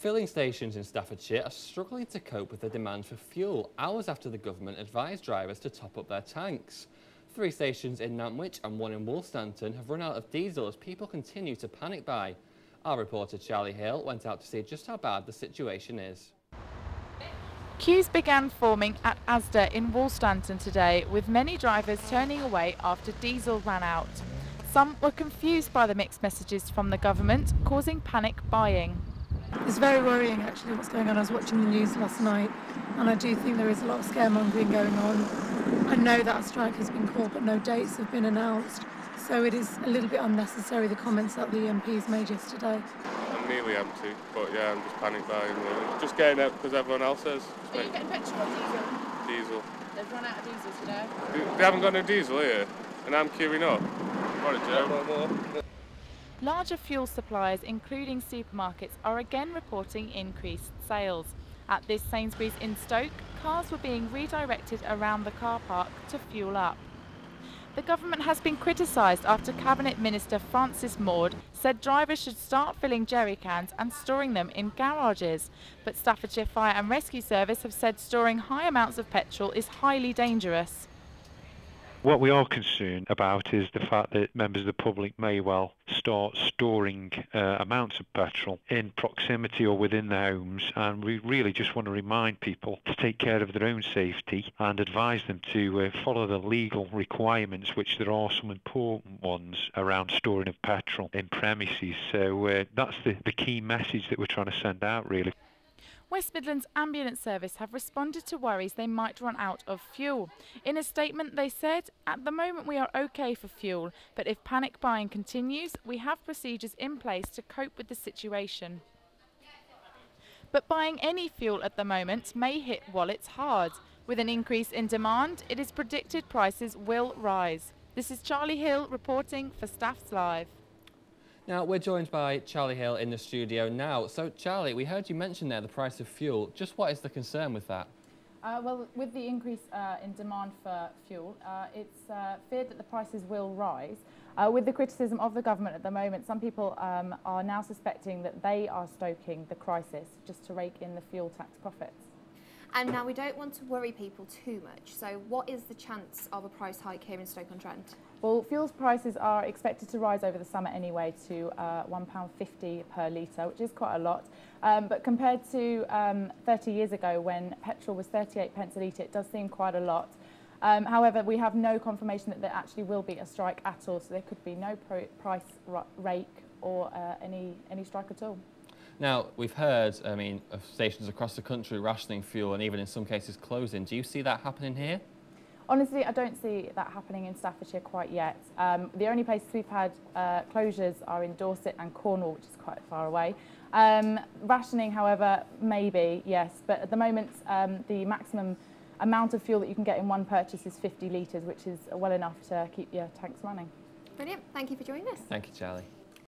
Filling stations in Staffordshire are struggling to cope with the demand for fuel hours after the government advised drivers to top up their tanks. 3 stations in Nantwich and 1 in Woolstanton have run out of diesel as people continue to panic buy. Our reporter Charley Hill went out to see just how bad the situation is. Queues began forming at Asda in Woolstanton today, with many drivers turning away after diesel ran out. Some were confused by the mixed messages from the government, causing panic buying. It's very worrying actually what's going on. I was watching the news last night and I do think there is a lot of scaremongering going on. I know that a strike has been called but no dates have been announced, so it is a little bit unnecessary, the comments that the MPs made yesterday. I'm nearly empty, but yeah, I'm just panic buying really. Just getting it because everyone else is. Are you getting petrol or diesel? Diesel. They've run out of diesel today. They haven't got no diesel here, and I'm queuing up. What a joke. Larger fuel suppliers, including supermarkets, are again reporting increased sales. At this Sainsbury's in Stoke, cars were being redirected around the car park to fuel up. The government has been criticised after Cabinet Minister Francis Maude said drivers should start filling jerry cans and storing them in garages. But Staffordshire Fire and Rescue Service have said storing high amounts of petrol is highly dangerous. What we are concerned about is the fact that members of the public may well start storing amounts of petrol in proximity or within their homes, and we really just want to remind people to take care of their own safety and advise them to follow the legal requirements, which there are some important ones around storing of petrol in premises. So that's the key message that we're trying to send out, really. West Midlands Ambulance Service have responded to worries they might run out of fuel. In a statement they said, "At the moment we are okay for fuel, but if panic buying continues, we have procedures in place to cope with the situation." But buying any fuel at the moment may hit wallets hard. With an increase in demand, it is predicted prices will rise. This is Charley Hill reporting for Staffslive. Now, we're joined by Charley Hill in the studio now. So, Charley, we heard you mention there the price of fuel. Just what is the concern with that? Well, with the increase in demand for fuel, it's feared that the prices will rise. With the criticism of the government at the moment, some people are now suspecting that they are stoking the crisis just to rake in the fuel tax profits. And now we don't want to worry people too much. So what is the chance of a price hike here in Stoke-on-Trent? Well, fuel prices are expected to rise over the summer anyway to £1.50 per litre, which is quite a lot. But compared to 30 years ago when petrol was 38 pence a litre, it does seem quite a lot. However, we have no confirmation that there actually will be a strike at all, so there could be no price rake or any strike at all. Now, we've heard, of stations across the country rationing fuel and even in some cases closing. Do you see that happening here? Honestly, I don't see that happening in Staffordshire quite yet. The only places we've had closures are in Dorset and Cornwall, which is quite far away. Rationing, however, maybe, yes, but at the moment the maximum amount of fuel that you can get in one purchase is 50 litres, which is well enough to keep your tanks running. Brilliant. Thank you for joining us. Thank you, Charley.